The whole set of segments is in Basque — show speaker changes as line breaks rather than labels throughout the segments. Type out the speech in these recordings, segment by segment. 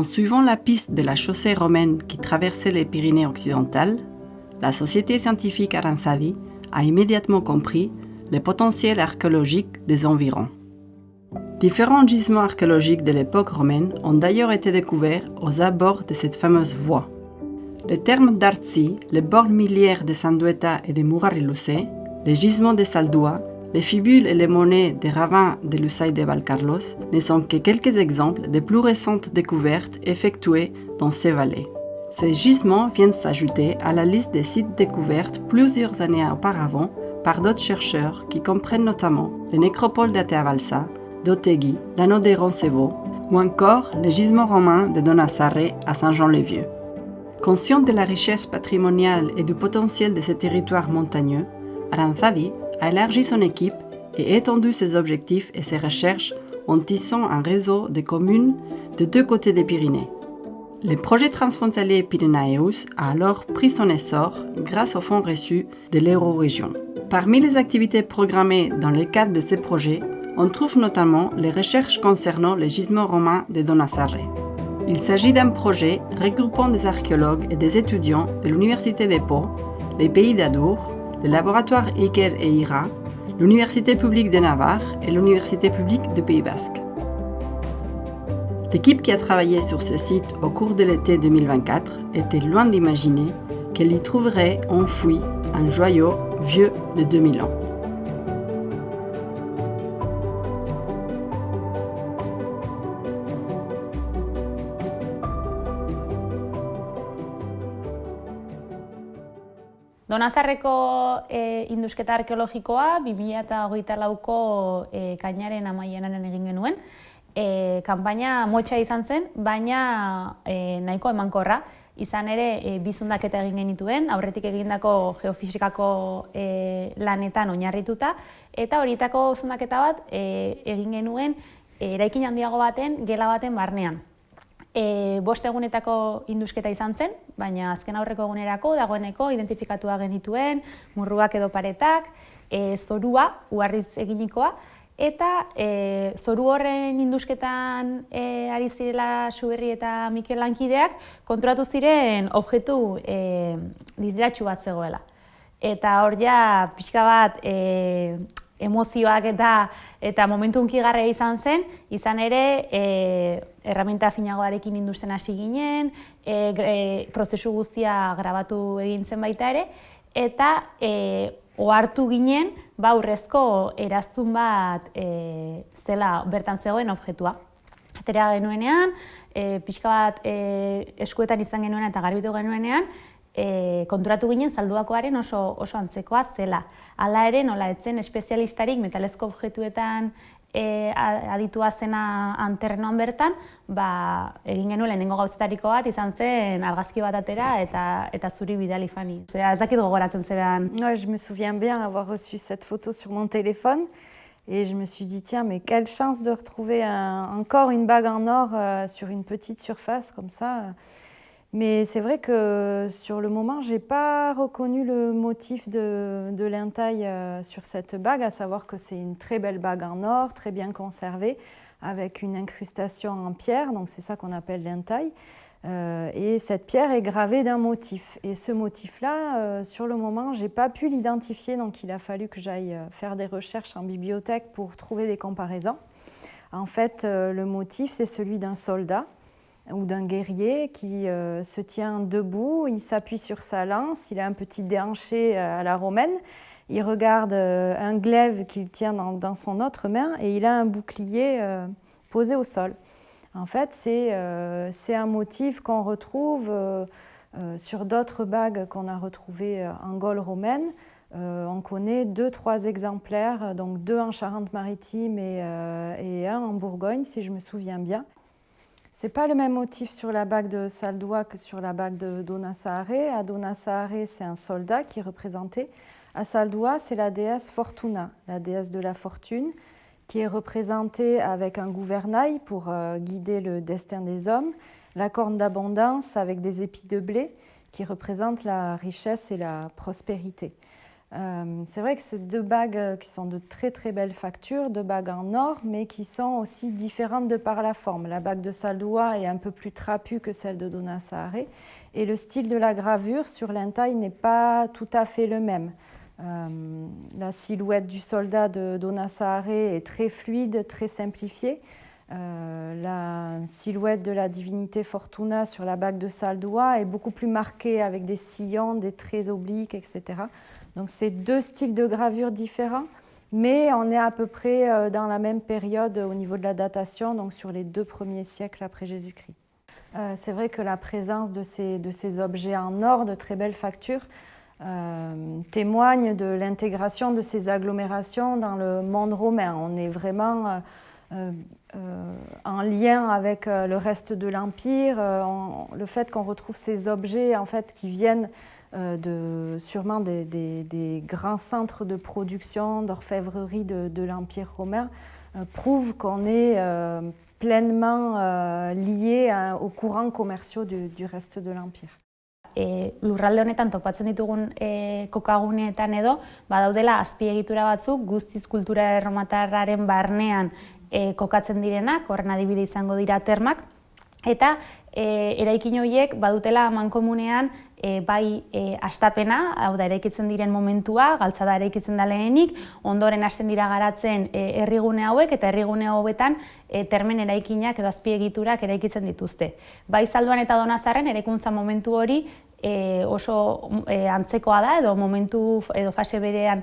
En suivant la piste de la chaussée romaine qui traversait les Pyrénées occidentales, la société scientifique Aranzadi a immédiatement compris le potentiel archéologique des environs. Différents gisements archéologiques de l'époque romaine ont d'ailleurs été découverts aux abords de cette fameuse voie. Les termes d'Arzi, les bornes miliaires de Sandueta et de Mugarriluce, les gisements de Saldua, les fibules et les monnaies des ravins de Lusail de Valcarlos ne sont que quelques exemples des plus récentes découvertes effectuées dans ces vallées. Ces gisements viennent s'ajouter à la liste des sites découverts plusieurs années auparavant par d'autres chercheurs qui comprennent notamment les nécropoles d'Ateabalsa, d'Otegui, l'anneau de Roncevaux ou encore les gisements romains de Donasarre à Saint-Jean-le-Vieux. Conscient de la richesse patrimoniale et du potentiel de ces territoires montagneux, Aranzadi a élargi son équipe et étendu ses objectifs et ses recherches en tissant un réseau de communes de deux côtés des Pyrénées. Le projet transfrontalier Pyrénéeus a alors pris son essor grâce aux fonds reçus de l'Eurorégion. Parmi les activités programmées dans le cadre de ces projets, on trouve notamment les recherches concernant les gisements romains de Donasarre. Il s'agit d'un projet regroupant des archéologues et des étudiants de l'Université de Pau, les Pays d'Adour, le laboratoire Iker et Ira, l'Université publique de Navarre et l'Université publique du Pays basque. L'équipe qui a travaillé sur ce site au cours de l'été 2024 était loin d'imaginer qu'elle y trouverait enfoui un joyau vieux de 2000 ans.
Donasarreko indusketa arkeologikoa 2024ko kainaren amaieran egin genuen. Kanpaina motxa izan zen, baina nahiko emankorra. Izan ere, bi zundaketa egin genituen, aurretik egindako geofisikako lanetan oinarrituta, eta horietako zundaketa bat egin genuen eraikin handiago baten, gela baten barnean. 5 egunetako indusketa izan zen, baina azken aurreko egunerako dagoeneko identifikatua genituen, murruak edo paretak, zorua, uharriz eginikoa, eta zoru horren indusketan ari zirela Suberri eta Mikel lankideak konturatu ziren objektu distiratsu bat zegoela. Eta hor ja pixka bat emozioak eta momentu hunkigarria izan zen, izan ere erraminta finagoarekin industen hasi ginen, prozesu guztia grabatu egin zen baita ere, eta ohartu ginen urrezko eraztun bat zela bertan zegoen objektua. Atera genuenean, pixka bat eskuetan izan genuenean eta garbitu genuenean, konturatu ginen Zalduakoaren oso antzekoa zela. Hala ere, nola etzen espezialistarik metalezko objektuetan aditua zena terrenoan bertan, egin genuen lehenengo gauzetariko bat izan zen argazki bat atera eta zuri bidali Fani. Ez dakit gogoratzen zeran.
Je me souviens bien avoir reçu cette photo sur mon téléphone et je me suis dit, tiens, mais quelle chance de retrouver encore une bague en or sur une petite surface comme ça. Mais c'est vrai que sur le moment, je n'ai pas reconnu le motif de l'intaille sur cette bague, à savoir que c'est une très belle bague en or, très bien conservée, avec une incrustation en pierre, donc c'est ça qu'on appelle l'intaille. Et cette pierre est gravée d'un motif. Et ce motif-là, sur le moment, je n'ai pas pu l'identifier, donc il a fallu que j'aille faire des recherches en bibliothèque pour trouver des comparaisons. En fait, le motif, c'est celui d'un soldat ou d'un guerrier qui se tient debout, il s'appuie sur sa lance, il a un petit déhanché à la romaine, il regarde un glaive qu'il tient dans son autre main et il a un bouclier posé au sol. En fait, c'est un motif qu'on retrouve sur d'autres bagues qu'on a retrouvées en Gaule romaine. On connaît 2-3 exemplaires, donc 2 en Charente-Maritime et 1 en Bourgogne, si je me souviens bien. Ce n'est pas le même motif sur la bague de Saldua que sur la bague de Donasarre. À Donasarre, c'est un soldat qui est représenté. À Saldua, c'est la déesse Fortuna, la déesse de la fortune, qui est représentée avec un gouvernail pour guider le destin des hommes, la corne d'abondance avec des épis de blé qui représentent la richesse et la prospérité. C'est vrai que c'est deux bagues qui sont de très très belles factures, deux bagues en or, mais qui sont aussi différentes de par la forme. La bague de Zaldua est un peu plus trapue que celle de Dona Saare, et le style de la gravure sur l'entaille n'est pas tout à fait le même. La silhouette du soldat de Dona Saare est très fluide, très simplifiée. La silhouette de la divinité Fortuna sur la bague de Zaldua est beaucoup plus marquée avec des sillons, des traits obliques, etc. Donc c'est deux styles de gravure différents, mais on est à peu près dans la même période au niveau de la datation, donc sur les 2 premiers siècles après Jésus-Christ. C'est vrai que la présence de ces objets en or de très belle facture témoigne de l'intégration de ces agglomérations dans le monde romain. On est vraiment en lien avec le reste de l'Empire. Le fait qu'on retrouve ces objets en fait, qui viennent sûrement des grands centres de production, d'orfèvrerie de l'Empire romain, prouve qu'on est pleinement lié aux courants commerciaux du reste de l'Empire.
Lurralde honetan topatzen ditugun kokaguneetan edo, badaudela azpiegitura batzuk guztiz kultura erromatarraren barnean kokatzen direnak, horren adibide izango dira termak, eta eraikin horiek badutela amankomunean bai hastapena, hau da eraikitzen diren momentua, galtzada eraikitzen da lehenik, ondoren hasten dira garatzen herrigune hauek eta herrigune hauetan termen eraikinak edo azpiegiturak eraikitzen dituzte. Bai Zalduan eta Donazarren eraikuntza momentu hori oso antzekoa da edo momentu edo fase berean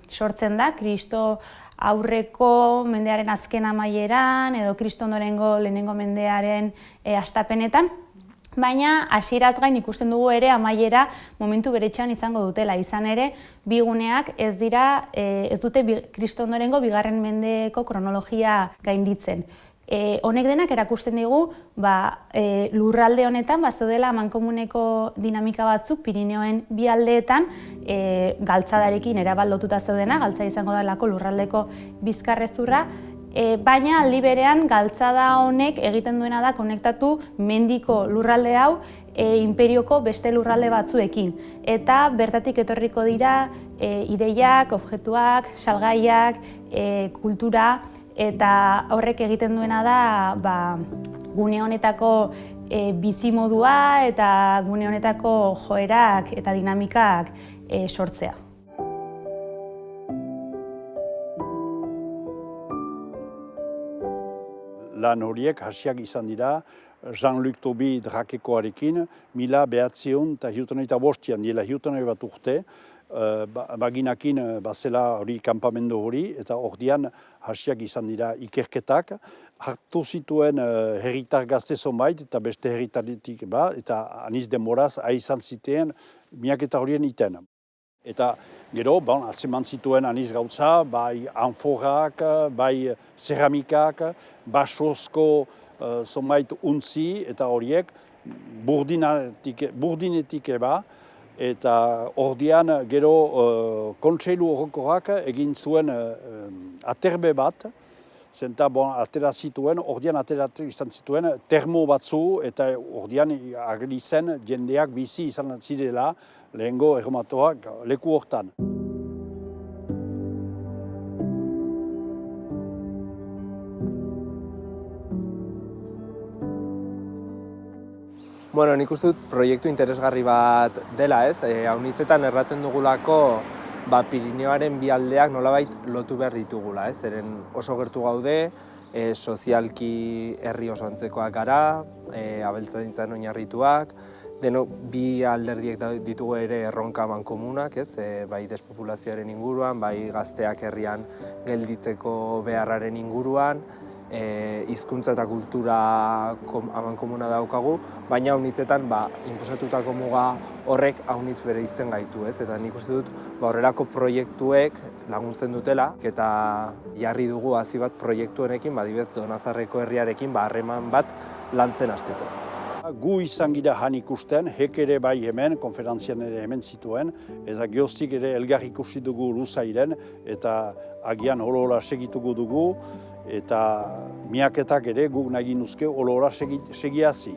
sortzen da, Kristo aurreko mendearen azken amaieran edo Kristo ondorengo lehenengo mendearen hastapenetan, baina hasieraz gain ikusten dugu ere amaiera momentu beretsuan izango dutela. Izan ere, bi guneak ez dute Kristo ondorengo bigarren mendeko kronologia gainditzen. Honek denak erakusten digu lurralde honetan zeudela amankomuneko dinamika batzuk Pirineoen bi aldeetan galtzadarekin erabaldotuta zeudena, galtza izango dalako lurraldeko bizkarrezurra, baina aldi berean galtzada honek egiten duena da konektatu mendiko lurralde hau imperioko beste lurralde batzuekin. Eta bertatik etorriko dira ideiak, objektuak, salgaiak, kultura, eta horrek egiten duena da gune honetako bizimodua eta gune honetako joerak eta dinamikak sortzea.
Lan horiek hasiak izan dira Jean-Luc Tobi Drakekoarekin 1975 dela 100 bat urte, baginakin bazela hori kanpamendu hori, eta ordian hasiak izan dira ikerketak, hartu zituen herritar gazte zonbait eta beste herritaritik eta aniz denboraz izan zitean miaketa horien iten. Eta gero, atzeman zituen aniz gauza, bai anforak, bai ceramikak, basozko zonbait untzi, eta horiek burdinetik eta ordian gero kontseilu orokorrak egin zuen aterbe bat, zenta atera zituen, ordian atera izan zituen termo batzu, eta ordian agri zen jendeak bizi izan zirela lehengo erromatoak leku hortan.
Bueno, nik uste dut proiektu interesgarri bat dela, ez? Haunitzetan erraten dugulako Pirineoaren bi aldeak nolabait lotu behar ditugula, ez? Zeren oso gertu gaude, sozialki herri oso antzekoak gara, abeltzaintzan oinarrituak, bi alderdiek ditugu ere erronka mankomunak, ez? Bai despopulazioaren inguruan, bai gazteak herrian gelditzeko beharraren inguruan, hizkuntza eta kultura amankomuna daukagu, baina haunitzetan inposatutako muga horrek haunitz bere izten gaitu, ez? Eta nik uste dut horrelako proiektuek laguntzen dutela, eta jarri dugu hazi bat proiektu honekin, adibidez Donazarreko herriarekin harreman bat lantzen hasteko.
Gu izan gira han ikusten, hek ere bai hemen, konferentzian ere hemen zituen, eta geostik ere elgar ikusi dugu luzairen, eta agian olo-ola segituko dugu, eta miaketak ere guk nahi nuzke olo-ola segiazi.